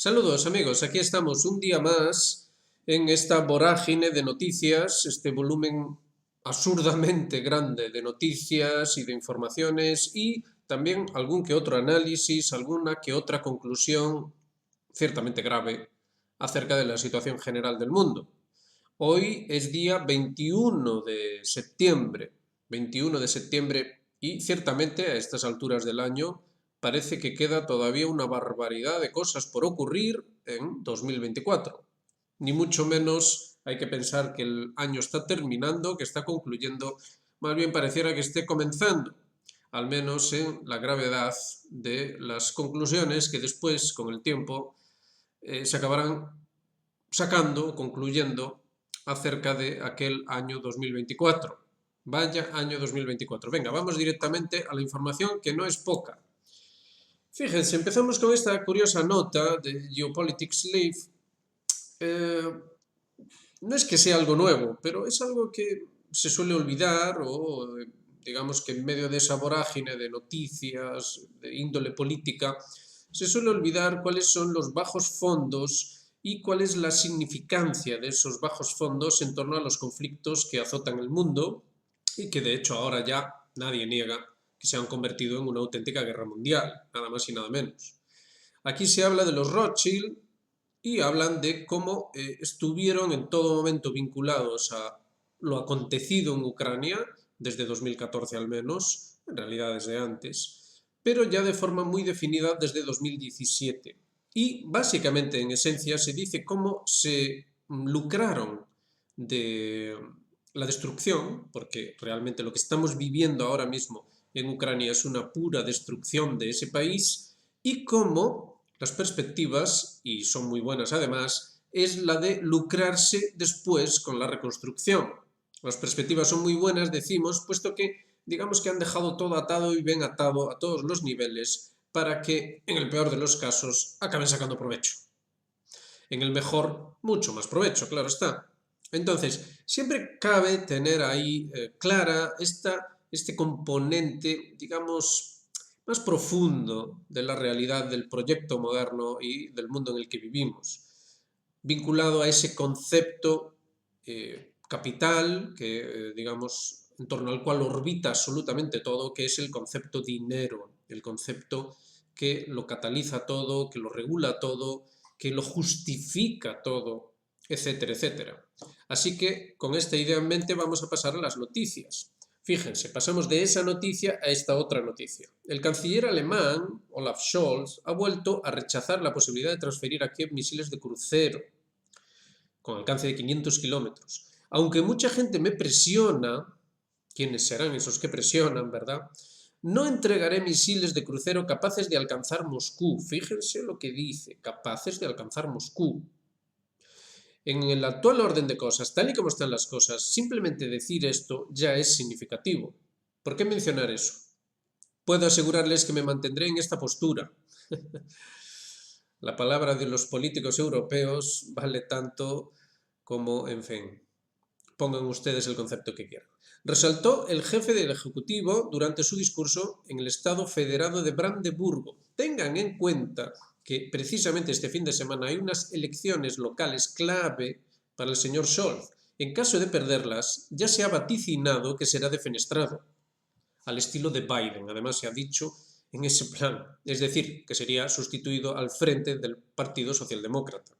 Saludos amigos, aquí estamos un día más en esta vorágine de noticias, este volumen absurdamente grande de noticias y de informaciones y también algún que otro análisis, alguna que otra conclusión ciertamente grave acerca de la situación general del mundo. Hoy es día 21 de septiembre y ciertamente a estas alturas del año parece que queda todavía una barbaridad de cosas por ocurrir en 2024. Ni mucho menos hay que pensar que el año está terminando, que está concluyendo, más bien pareciera que esté comenzando, al menos en la gravedad de las conclusiones que después, con el tiempo, se acabarán sacando, concluyendo acerca de aquel año 2024. Vaya año 2024. Venga, vamos directamente a la información que no es poca. Fíjense, empezamos con esta curiosa nota de Geopolitics Live. No es que sea algo nuevo, pero es algo que se suele olvidar o digamos que en medio de esa vorágine de noticias de índole política, se suele olvidar cuáles son los bajos fondos y cuál es la significancia de esos bajos fondos en torno a los conflictos que azotan el mundo y que de hecho ahora ya nadie niega que se han convertido en una auténtica guerra mundial, nada más y nada menos. Aquí se habla de los Rothschild y hablan de cómo estuvieron en todo momento vinculados a lo acontecido en Ucrania, desde 2014 al menos, en realidad desde antes, pero ya de forma muy definida desde 2017. Y básicamente, en esencia, se dice cómo se lucraron de la destrucción, porque realmente lo que estamos viviendo ahora mismo en Ucrania es una pura destrucción de ese país, y cómo las perspectivas, y son muy buenas además, es la de lucrarse después con la reconstrucción. Las perspectivas son muy buenas, decimos, puesto que digamos que han dejado todo atado y bien atado a todos los niveles para que, en el peor de los casos, acaben sacando provecho. En el mejor, mucho más provecho, claro está. Entonces, siempre cabe tener ahí clara este componente, digamos, más profundo de la realidad del proyecto moderno y del mundo en el que vivimos, vinculado a ese concepto capital que, digamos, en torno al cual orbita absolutamente todo, que es el concepto dinero, el concepto que lo cataliza todo, que lo regula todo, que lo justifica todo, etcétera, etcétera. Así que con esta idea en mente vamos a pasar a las noticias. Fíjense, pasamos de esa noticia a esta otra noticia. El canciller alemán, Olaf Scholz, ha vuelto a rechazar la posibilidad de transferir a Kiev misiles de crucero con alcance de 500 kilómetros. Aunque mucha gente me presiona, ¿quiénes serán esos que presionan, verdad? No entregaré misiles de crucero capaces de alcanzar Moscú. Fíjense lo que dice, capaces de alcanzar Moscú. En el actual orden de cosas, tal y como están las cosas, simplemente decir esto ya es significativo. ¿Por qué mencionar eso? Puedo asegurarles que me mantendré en esta postura. La palabra de los políticos europeos vale tanto como, en fin, pongan ustedes el concepto que quieran. Resaltó el jefe del Ejecutivo durante su discurso en el Estado Federado de Brandeburgo. Tengan en cuenta que precisamente este fin de semana hay unas elecciones locales clave para el señor Scholz. En caso de perderlas, ya se ha vaticinado que será defenestrado, al estilo de Biden. Además, se ha dicho en ese plan, es decir, que sería sustituido al frente del Partido Socialdemócrata.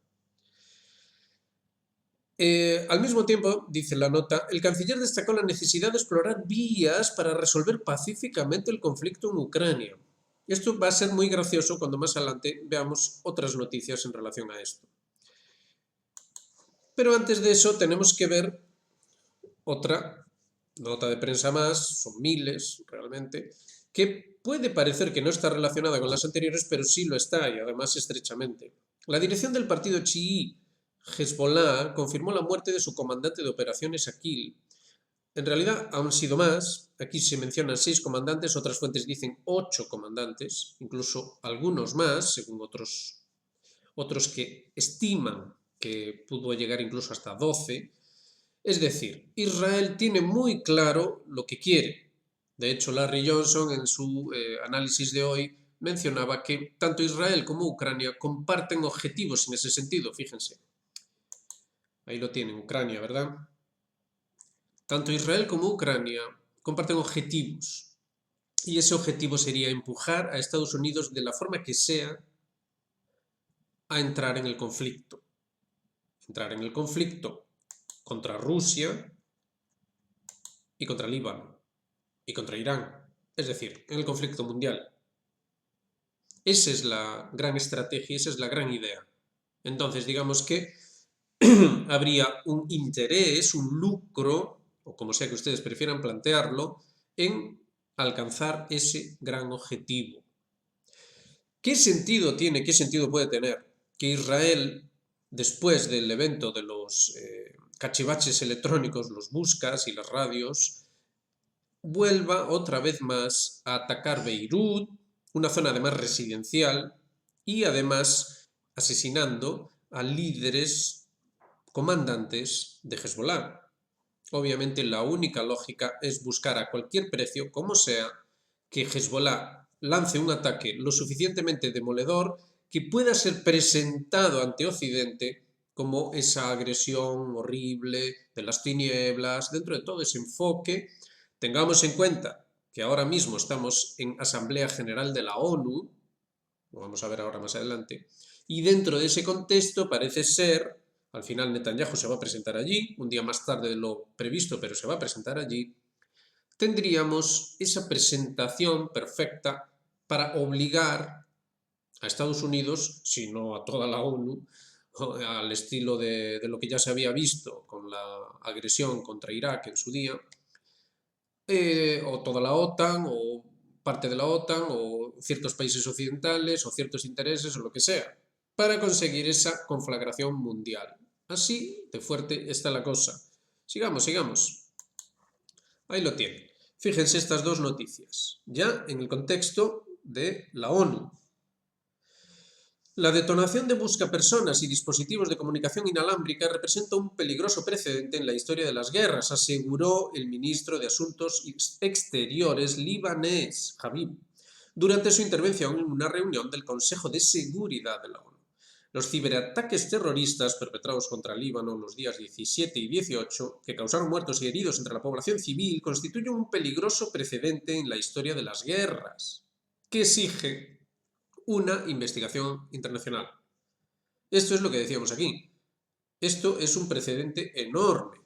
Al mismo tiempo, dice la nota, el canciller destacó la necesidad de explorar vías para resolver pacíficamente el conflicto en Ucrania. Esto va a ser muy gracioso cuando más adelante veamos otras noticias en relación a esto. Pero antes de eso tenemos que ver otra nota de prensa más, son miles realmente, que puede parecer que no está relacionada con las anteriores, pero sí lo está y además estrechamente. La dirección del partido chií Hezbollah confirmó la muerte de su comandante de operaciones Akil. En realidad han sido más, aquí se mencionan 6 comandantes, otras fuentes dicen 8 comandantes, incluso algunos más, según otros que estiman que pudo llegar incluso hasta 12. Es decir, Israel tiene muy claro lo que quiere. De hecho, Larry Johnson en su análisis de hoy mencionaba que tanto Israel como Ucrania comparten objetivos en ese sentido, fíjense. Ahí lo tienen, Ucrania, ¿verdad? Tanto Israel como Ucrania comparten objetivos. Y ese objetivo sería empujar a Estados Unidos de la forma que sea a entrar en el conflicto. Entrar en el conflicto contra Rusia y contra Líbano y contra Irán. Es decir, en el conflicto mundial. Esa es la gran estrategia, esa es la gran idea. Entonces, digamos que habría un interés, un lucro, o como sea que ustedes prefieran plantearlo, en alcanzar ese gran objetivo. ¿Qué sentido tiene, qué sentido puede tener que Israel, después del evento de los cachivaches electrónicos, los buscas y las radios, vuelva otra vez más a atacar Beirut, una zona además residencial, y además asesinando a líderes comandantes de Hezbollah? Obviamente la única lógica es buscar a cualquier precio, como sea, que Hezbollah lance un ataque lo suficientemente demoledor que pueda ser presentado ante Occidente como esa agresión horrible de las tinieblas, dentro de todo ese enfoque. Tengamos en cuenta que ahora mismo estamos en Asamblea General de la ONU, lo vamos a ver ahora más adelante, y dentro de ese contexto parece ser, al final Netanyahu se va a presentar allí, un día más tarde de lo previsto, pero se va a presentar allí, tendríamos esa presentación perfecta para obligar a Estados Unidos, si no a toda la ONU, al estilo de lo que ya se había visto con la agresión contra Irak en su día, o toda la OTAN, o parte de la OTAN, o ciertos países occidentales, o ciertos intereses, o lo que sea, para conseguir esa conflagración mundial. Así de fuerte está la cosa. Sigamos, sigamos. Ahí lo tienen. Fíjense estas dos noticias, ya en el contexto de la ONU. La detonación de buscapersonas y dispositivos de comunicación inalámbrica representa un peligroso precedente en la historia de las guerras, aseguró el ministro de Asuntos Exteriores libanés, Habib, durante su intervención en una reunión del Consejo de Seguridad de la ONU. Los ciberataques terroristas perpetrados contra Líbano los días 17 y 18, que causaron muertos y heridos entre la población civil, constituyen un peligroso precedente en la historia de las guerras, que exige una investigación internacional. Esto es lo que decíamos aquí. Esto es un precedente enorme.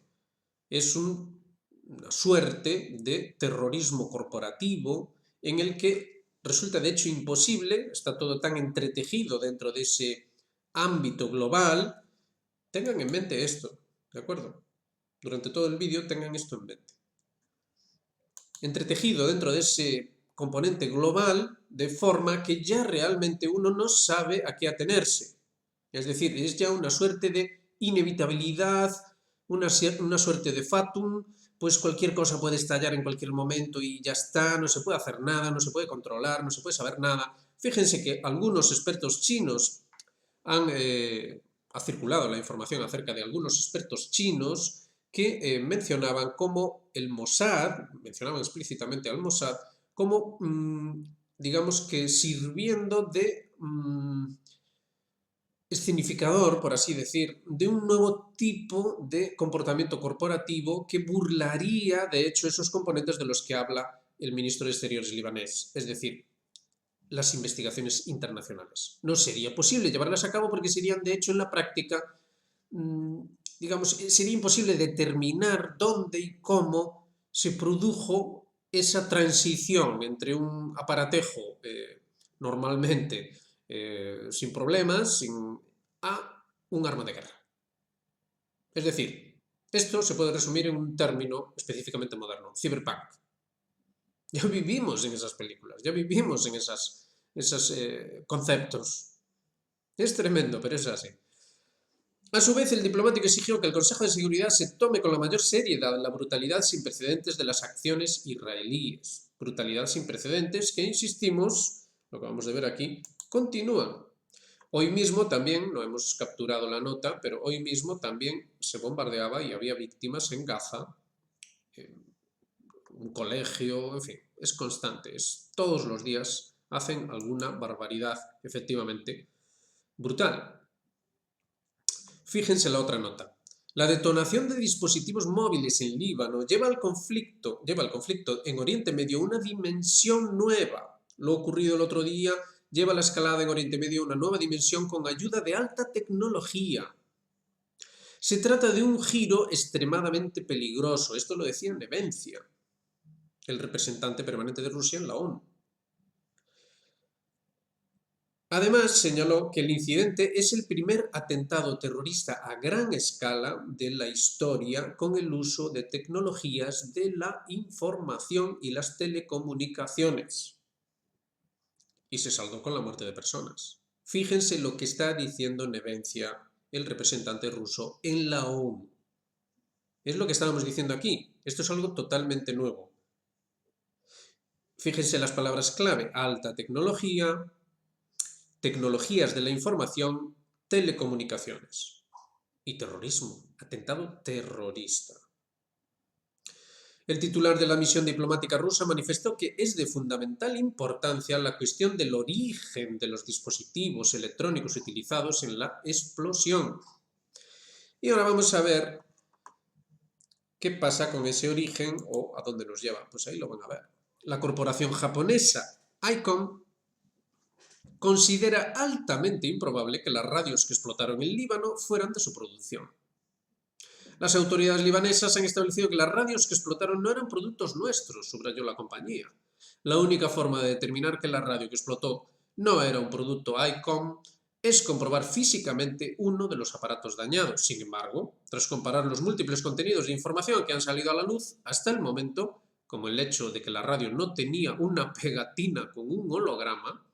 Es una suerte de terrorismo corporativo en el que resulta de hecho imposible, está todo tan entretejido dentro de ese ámbito global. Tengan en mente esto, ¿de acuerdo? Durante todo el vídeo tengan esto en mente. Entretejido dentro de ese componente global de forma que ya realmente uno no sabe a qué atenerse. Es decir, es ya una suerte de inevitabilidad, una suerte de fatum, pues cualquier cosa puede estallar en cualquier momento y ya está, no se puede hacer nada, no se puede controlar, no se puede saber nada. Fíjense que algunos expertos chinos ha circulado la información acerca de algunos expertos chinos que mencionaban como el Mossad, mencionaban explícitamente al Mossad, como, digamos que sirviendo de escenificador, por así decir, de un nuevo tipo de comportamiento corporativo que burlaría, de hecho, esos componentes de los que habla el ministro de Exteriores libanés, es decir, las investigaciones internacionales. No sería posible llevarlas a cabo porque serían, de hecho, en la práctica, digamos, sería imposible determinar dónde y cómo se produjo esa transición entre un aparatejo normalmente sin problemas a un arma de guerra. Es decir, esto se puede resumir en un término específicamente moderno, cyberpunk. Ya vivimos en esas películas, ya vivimos en esos conceptos. Es tremendo, pero es así. A su vez, el diplomático exigió que el Consejo de Seguridad se tome con la mayor seriedad la brutalidad sin precedentes de las acciones israelíes. Brutalidad sin precedentes que, insistimos, lo que vamos a ver aquí, continúan. Hoy mismo también, no hemos capturado la nota, pero hoy mismo también se bombardeaba y había víctimas en Gaza, un colegio, en fin, es constante, es todos los días hacen alguna barbaridad, efectivamente, brutal. Fíjense la otra nota. La detonación de dispositivos móviles en Líbano lleva al conflicto en Oriente Medio una dimensión nueva. Lo ocurrido el otro día lleva la escalada en Oriente Medio a una nueva dimensión con ayuda de alta tecnología. Se trata de un giro extremadamente peligroso. Esto lo decía Nevencia, el representante permanente de Rusia en la ONU. Además, señaló que el incidente es el primer atentado terrorista a gran escala de la historia con el uso de tecnologías de la información y las telecomunicaciones. Y se saldó con la muerte de personas. Fíjense lo que está diciendo Nevencia, el representante ruso, en la ONU. Es lo que estábamos diciendo aquí. Esto es algo totalmente nuevo. Fíjense las palabras clave: alta tecnología, tecnologías de la información, telecomunicaciones y terrorismo, atentado terrorista. El titular de la misión diplomática rusa manifestó que es de fundamental importancia la cuestión del origen de los dispositivos electrónicos utilizados en la explosión. Y ahora vamos a ver qué pasa con ese origen o a dónde nos lleva. Pues ahí lo van a ver. La corporación japonesa ICOM considera altamente improbable que las radios que explotaron en Líbano fueran de su producción. Las autoridades libanesas han establecido que las radios que explotaron no eran productos nuestros, subrayó la compañía. La única forma de determinar que la radio que explotó no era un producto ICOM es comprobar físicamente uno de los aparatos dañados. Sin embargo, tras comparar los múltiples contenidos de información que han salido a la luz hasta el momento, como el hecho de que la radio no tenía una pegatina con un holograma,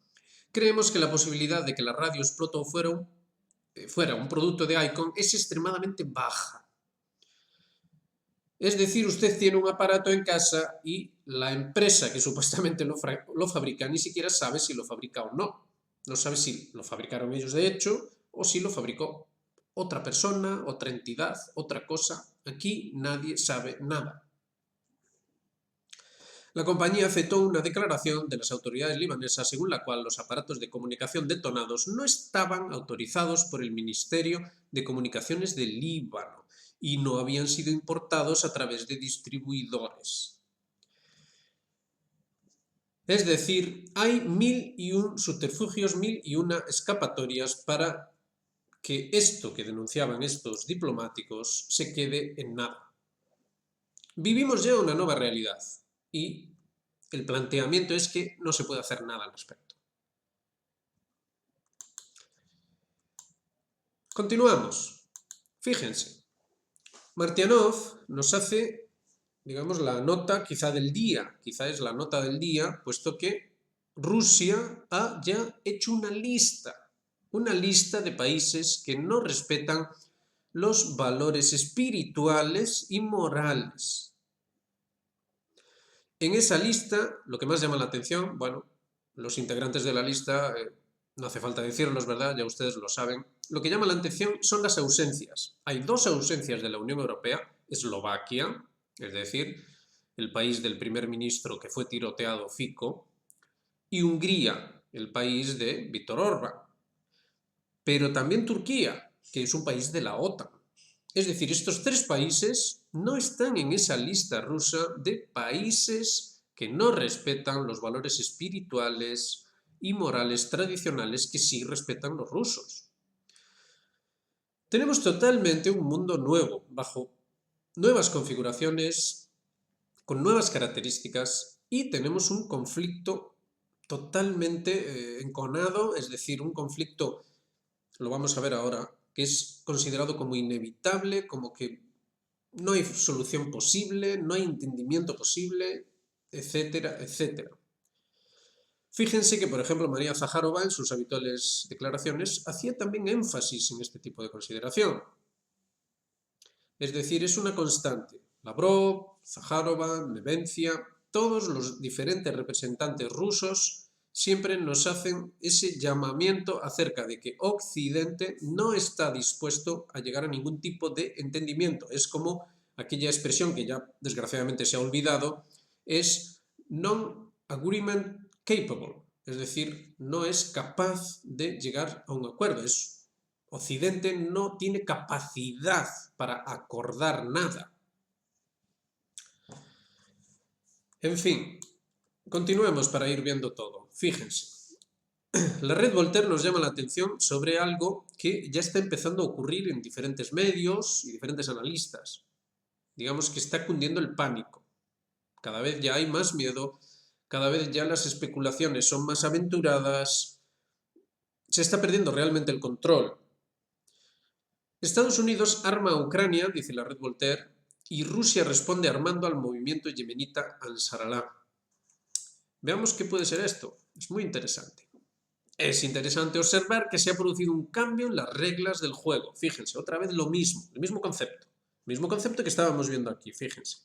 creemos que la posibilidad de que la radio explotó fuera un producto de ICOM es extremadamente baja. Es decir, usted tiene un aparato en casa y la empresa que supuestamente lo fabrica ni siquiera sabe si lo fabrica o no. No sabe si lo fabricaron ellos de hecho o si lo fabricó otra persona, otra entidad, otra cosa. Aquí nadie sabe nada. La compañía aceptó una declaración de las autoridades libanesas según la cual los aparatos de comunicación detonados no estaban autorizados por el Ministerio de Comunicaciones del Líbano y no habían sido importados a través de distribuidores. Es decir, hay 1001 subterfugios, 1001 escapatorias para que esto que denunciaban estos diplomáticos se quede en nada. Vivimos ya una nueva realidad y el planteamiento es que no se puede hacer nada al respecto. Continuamos. Fíjense. Martianov nos hace, digamos, la nota quizá del día, quizá es la nota del día, puesto que Rusia ha ya hecho una lista de países que no respetan los valores espirituales y morales. En esa lista, lo que más llama la atención, bueno, los integrantes de la lista, no hace falta decirlos, ¿verdad? Ya ustedes lo saben. Lo que llama la atención son las ausencias. Hay dos ausencias de la Unión Europea: Eslovaquia, es decir, el país del primer ministro que fue tiroteado Fico, y Hungría, el país de Viktor Orbán. Pero también Turquía, que es un país de la OTAN. Es decir, estos tres países no están en esa lista rusa de países que no respetan los valores espirituales y morales tradicionales que sí respetan los rusos. Tenemos totalmente un mundo nuevo, bajo nuevas configuraciones, con nuevas características, y tenemos un conflicto totalmente enconado, es decir, un conflicto, lo vamos a ver ahora, que es considerado como inevitable, como que no hay solución posible, no hay entendimiento posible, etcétera, etcétera. Fíjense que, por ejemplo, María Zaharova, en sus habituales declaraciones, hacía también énfasis en este tipo de consideración. Es decir, es una constante. Lavrov, Zaharova, Nevencia, todos los diferentes representantes rusos siempre nos hacen ese llamamiento acerca de que Occidente no está dispuesto a llegar a ningún tipo de entendimiento. Es como aquella expresión que ya desgraciadamente se ha olvidado, es non-agreement capable, Es decir, no es capaz de llegar a un acuerdo. Occidente no tiene capacidad para acordar nada. En fin, continuemos para ir viendo todo. Fíjense. La red Voltaire nos llama la atención sobre algo que ya está empezando a ocurrir en diferentes medios y diferentes analistas. Digamos que está cundiendo el pánico. Cada vez ya hay más miedo, cada vez ya las especulaciones son más aventuradas, se está perdiendo realmente el control. Estados Unidos arma a Ucrania, dice la red Voltaire, y Rusia responde armando al movimiento yemenita Ansar Allah. Veamos qué puede ser esto. Es muy interesante. Es interesante observar que se ha producido un cambio en las reglas del juego. Fíjense, otra vez lo mismo, el mismo concepto. El mismo concepto que estábamos viendo aquí, fíjense.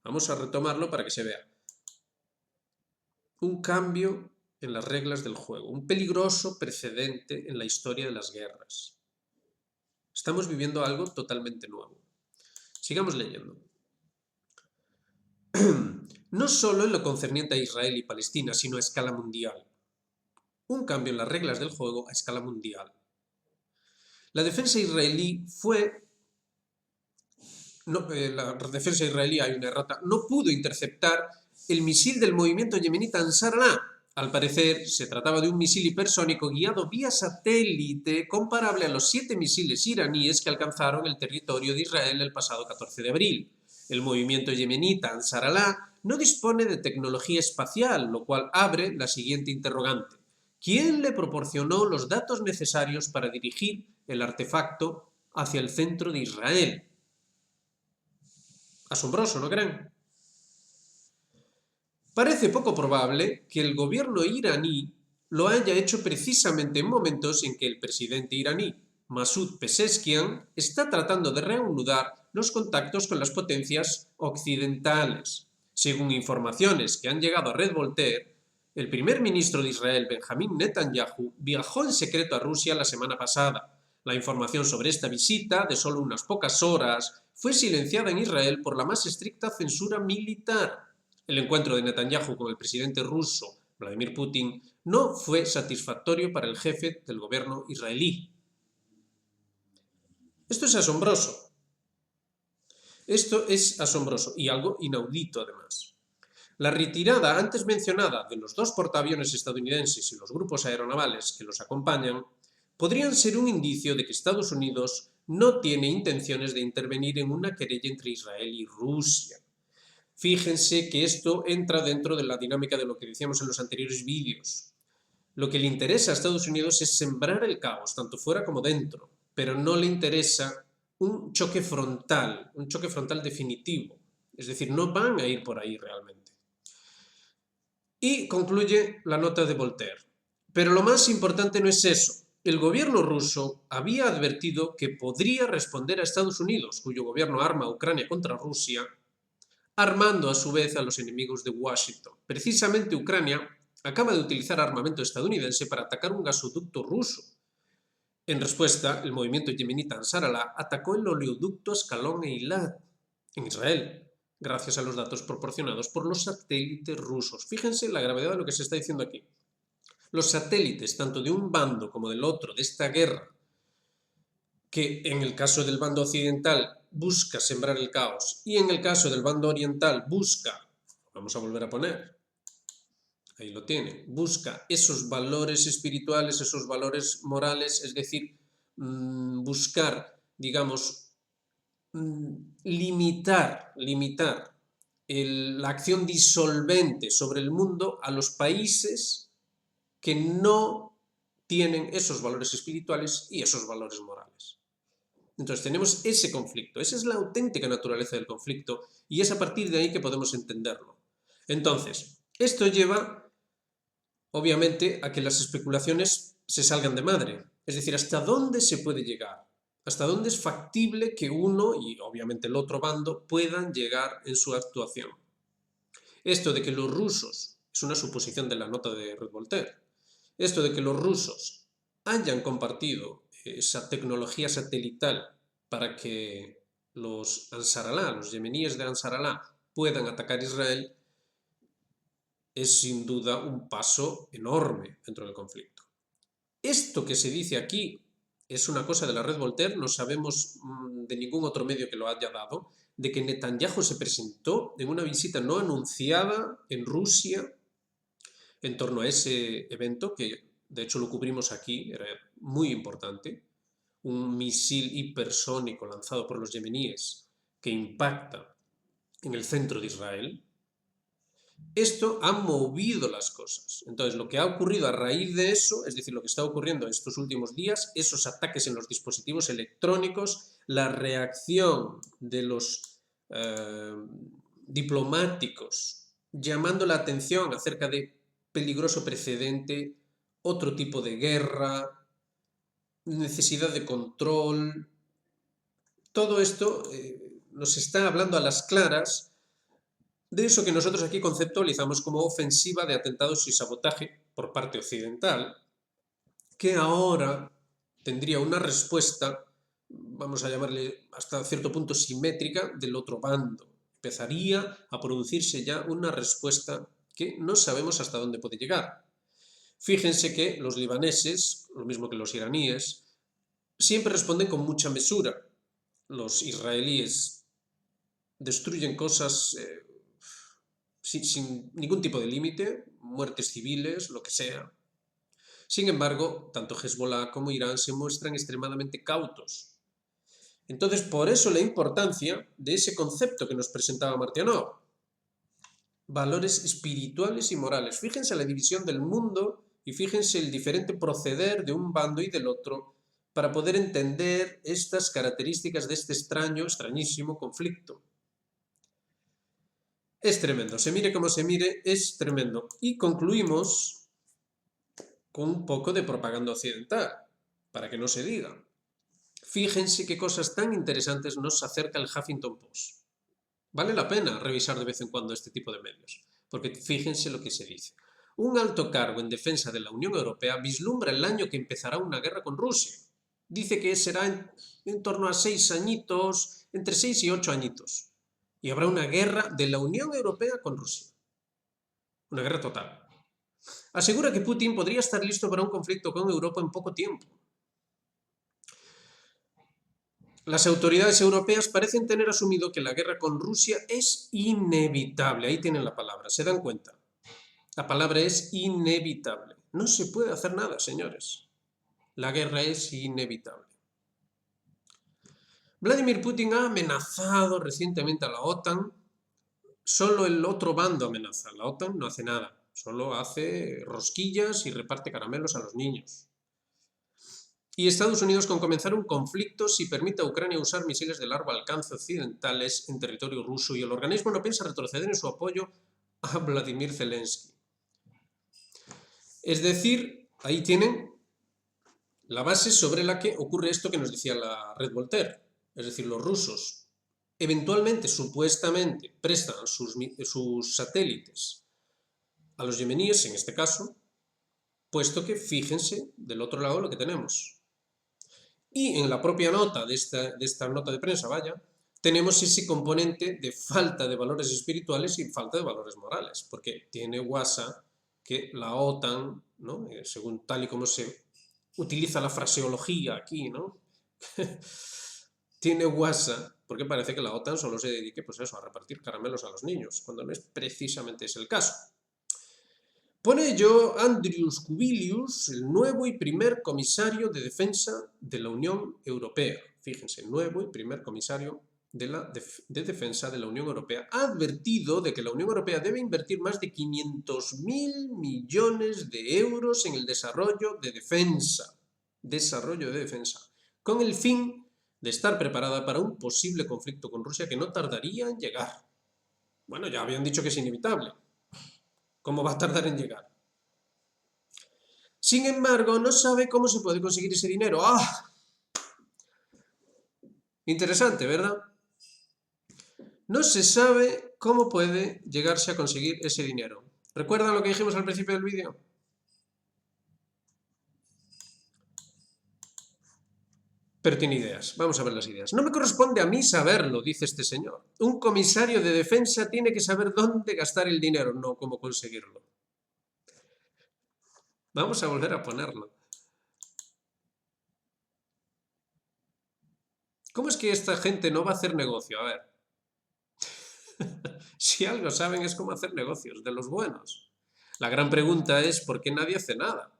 Vamos a retomarlo para que se vea. Un cambio en las reglas del juego, un peligroso precedente en la historia de las guerras. Estamos viviendo algo totalmente nuevo. Sigamos leyendo. No solo en lo concerniente a Israel y Palestina, sino a escala mundial. Un cambio en las reglas del juego a escala mundial. La defensa israelí hay una errata, no pudo interceptar el misil del movimiento yemenita Ansar Allah. Al parecer, se trataba de un misil hipersónico guiado vía satélite comparable a los 7 misiles iraníes que alcanzaron el territorio de Israel el pasado 14 de abril. El movimiento yemenita Ansar Allah no dispone de tecnología espacial, lo cual abre la siguiente interrogante. ¿Quién le proporcionó los datos necesarios para dirigir el artefacto hacia el centro de Israel? Asombroso, ¿no creen? Parece poco probable que el gobierno iraní lo haya hecho precisamente en momentos en que el presidente iraní, Masoud Pezeshkian, está tratando de reanudar los contactos con las potencias occidentales. Según informaciones que han llegado a Red Voltaire, el primer ministro de Israel, Benjamin Netanyahu, viajó en secreto a Rusia la semana pasada. La información sobre esta visita, de solo unas pocas horas, fue silenciada en Israel por la más estricta censura militar. El encuentro de Netanyahu con el presidente ruso, Vladimir Putin, no fue satisfactorio para el jefe del gobierno israelí. Esto es asombroso. Esto es asombroso y algo inaudito además. La retirada antes mencionada de los 2 portaaviones estadounidenses y los grupos aeronavales que los acompañan podrían ser un indicio de que Estados Unidos no tiene intenciones de intervenir en una querella entre Israel y Rusia. Fíjense que esto entra dentro de la dinámica de lo que decíamos en los anteriores vídeos. Lo que le interesa a Estados Unidos es sembrar el caos, tanto fuera como dentro, pero no le interesa un choque frontal definitivo. Es decir, no van a ir por ahí realmente. Y concluye la nota de Voltaire. Pero lo más importante no es eso. El gobierno ruso había advertido que podría responder a Estados Unidos, cuyo gobierno arma a Ucrania contra Rusia, armando a su vez a los enemigos de Washington. Precisamente Ucrania acaba de utilizar armamento estadounidense para atacar un gasoducto ruso. En respuesta, el movimiento yemenita Ansar Allah atacó el oleoducto Ascalón e Eilat en Israel, gracias a los datos proporcionados por los satélites rusos. Fíjense la gravedad de lo que se está diciendo aquí. Los satélites, tanto de un bando como del otro, de esta guerra, que en el caso del bando occidental busca sembrar el caos y en el caso del bando oriental busca, vamos a volver a poner, ahí lo tiene, busca esos valores espirituales, esos valores morales, es decir, buscar, digamos, limitar la acción disolvente sobre el mundo a los países que no tienen esos valores espirituales y esos valores morales. Entonces tenemos ese conflicto, esa es la auténtica naturaleza del conflicto y es a partir de ahí que podemos entenderlo. Entonces, esto lleva, obviamente, a que las especulaciones se salgan de madre, es decir, hasta dónde se puede llegar, hasta dónde es factible que uno y obviamente el otro bando puedan llegar en su actuación. Esto de que los rusos, es una suposición de la nota de Red Voltaire, esto de que los rusos hayan compartido esa tecnología satelital para que los Ansar Allah, los yemeníes de Ansar Allah, puedan atacar Israel, es sin duda un paso enorme dentro del conflicto. Esto que se dice aquí es una cosa de la red Voltaire, no sabemos de ningún otro medio que lo haya dado, de que Netanyahu se presentó en una visita no anunciada en Rusia en torno a ese evento, que de hecho lo cubrimos aquí, era muy importante, un misil hipersónico lanzado por los yemeníes que impacta en el centro de Israel. Esto ha movido las cosas. Entonces, lo que ha ocurrido a raíz de eso, es decir, lo que está ocurriendo estos últimos días, esos ataques en los dispositivos electrónicos, la reacción de los diplomáticos llamando la atención acerca de peligroso precedente, otro tipo de guerra, necesidad de control, todo esto nos está hablando a las claras de eso que nosotros aquí conceptualizamos como ofensiva de atentados y sabotaje por parte occidental, que ahora tendría una respuesta, vamos a llamarle hasta cierto punto simétrica, del otro bando. Empezaría a producirse ya una respuesta que no sabemos hasta dónde puede llegar. Fíjense que los libaneses, lo mismo que los iraníes, siempre responden con mucha mesura. Los israelíes destruyen cosas sin ningún tipo de límite, muertes civiles, lo que sea. Sin embargo, tanto Hezbollah como Irán se muestran extremadamente cautos. Entonces, por eso la importancia de ese concepto que nos presentaba Martianov. Valores espirituales y morales. Fíjense la división del mundo y fíjense el diferente proceder de un bando y del otro para poder entender estas características de este extrañísimo conflicto. Es tremendo, se mire como se mire, es tremendo. Y concluimos con un poco de propaganda occidental, para que no se diga. Fíjense qué cosas tan interesantes nos acerca el Huffington Post. Vale la pena revisar de vez en cuando este tipo de medios, porque fíjense lo que se dice. Un alto cargo en defensa de la Unión Europea vislumbra el año que empezará una guerra con Rusia. Dice que será en torno a 6 añitos, entre 6 y 8 añitos. Y habrá una guerra de la Unión Europea con Rusia. Una guerra total. Asegura que Putin podría estar listo para un conflicto con Europa en poco tiempo. Las autoridades europeas parecen tener asumido que la guerra con Rusia es inevitable. Ahí tienen la palabra, ¿se dan cuenta? La palabra es inevitable. No se puede hacer nada, señores. La guerra es inevitable. Vladimir Putin ha amenazado recientemente a la OTAN. Solo el otro bando amenaza. La OTAN no hace nada. Solo hace rosquillas y reparte caramelos a los niños. Y Estados Unidos con comenzar un conflicto si permite a Ucrania usar misiles de largo alcance occidentales en territorio ruso, y el organismo no piensa retroceder en su apoyo a Vladimir Zelensky. Es decir, ahí tienen la base sobre la que ocurre esto que nos decía la red Voltaire. Es decir, los rusos eventualmente, supuestamente, prestan sus satélites a los yemeníes, en este caso, puesto que, fíjense, del otro lado lo que tenemos. Y en la propia nota de esta nota de prensa, tenemos ese componente de falta de valores espirituales y falta de valores morales, porque tiene guasa que la OTAN, ¿no? Según tal y como se utiliza la fraseología aquí, ¿no? Tiene guasa, porque parece que la OTAN solo se dedique, pues eso, a repartir caramelos a los niños, cuando no es precisamente ese el caso. Por ello, Andrius Kubilius, el nuevo y primer comisario de defensa de la Unión Europea, fíjense, nuevo y primer comisario de defensa de la Unión Europea, ha advertido de que la Unión Europea debe invertir más de 500.000 millones de euros en el desarrollo de defensa, con el fin de estar preparada para un posible conflicto con Rusia que no tardaría en llegar. Bueno, ya habían dicho que es inevitable. ¿Cómo va a tardar en llegar? Sin embargo, no sabe cómo se puede conseguir ese dinero. ¡Ah! Interesante, ¿verdad? No se sabe cómo puede llegarse a conseguir ese dinero. ¿Recuerdan lo que dijimos al principio del vídeo? Pero tiene ideas. Vamos a ver las ideas. No me corresponde a mí saberlo, dice este señor. Un comisario de defensa tiene que saber dónde gastar el dinero, no cómo conseguirlo. Vamos a volver a ponerlo. ¿Cómo es que esta gente no va a hacer negocio? A ver. Si algo saben es cómo hacer negocios, de los buenos. La gran pregunta es ¿por qué nadie hace nada?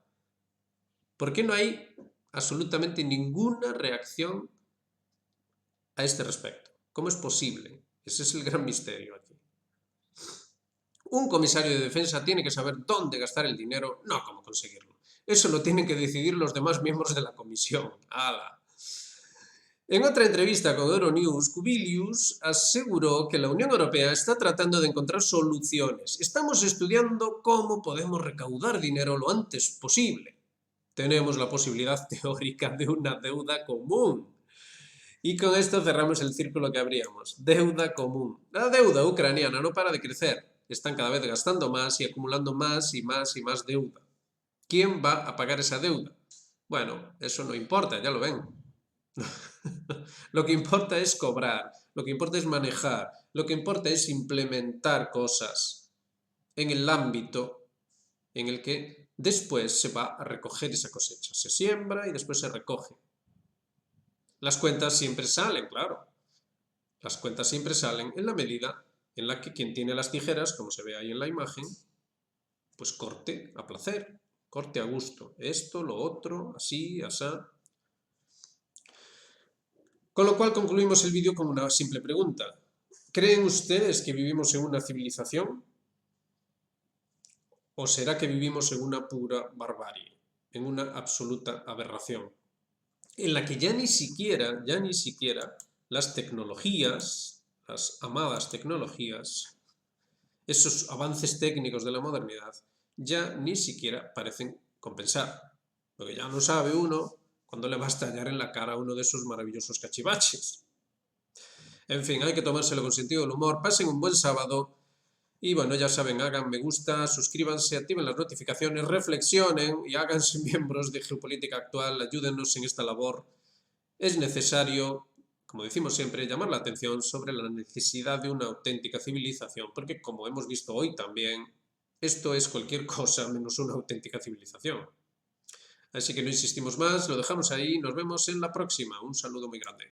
¿Por qué no hay absolutamente ninguna reacción a este respecto? ¿Cómo es posible? Ese es el gran misterio aquí. Un comisario de defensa tiene que saber dónde gastar el dinero, no cómo conseguirlo. Eso lo tienen que decidir los demás miembros de la comisión. ¡Hala! En otra entrevista con Euronews, Kubilius aseguró que la Unión Europea está tratando de encontrar soluciones. Estamos estudiando cómo podemos recaudar dinero lo antes posible. Tenemos la posibilidad teórica de una deuda común. Y con esto cerramos el círculo que abríamos. Deuda común. La deuda ucraniana no para de crecer. Están cada vez gastando más y acumulando más y más y más deuda. ¿Quién va a pagar esa deuda? Bueno, eso no importa, ya lo ven. Lo que importa es cobrar, lo que importa es manejar, lo que importa es implementar cosas en el ámbito en el que después se va a recoger esa cosecha. Se siembra y después se recoge. Las cuentas siempre salen, claro. Las cuentas siempre salen en la medida en la que quien tiene las tijeras, como se ve ahí en la imagen, pues corte a placer, corte a gusto. Esto, lo otro, así, asá. Con lo cual concluimos el vídeo con una simple pregunta. ¿Creen ustedes que vivimos en una civilización? ¿O será que vivimos en una pura barbarie, en una absoluta aberración? En la que ya ni siquiera las tecnologías, las amadas tecnologías, esos avances técnicos de la modernidad, ya ni siquiera parecen compensar. Porque ya no sabe uno cuando le va a estallar en la cara uno de esos maravillosos cachivaches. En fin, hay que tomárselo con sentido del humor. Pasen un buen sábado. Y bueno, ya saben, hagan me gusta, suscríbanse, activen las notificaciones, reflexionen y háganse miembros de Geopolítica Actual. Ayúdennos en esta labor. Es necesario, como decimos siempre, llamar la atención sobre la necesidad de una auténtica civilización, porque como hemos visto hoy también, esto es cualquier cosa menos una auténtica civilización. Así que no insistimos más, lo dejamos ahí, nos vemos en la próxima. Un saludo muy grande.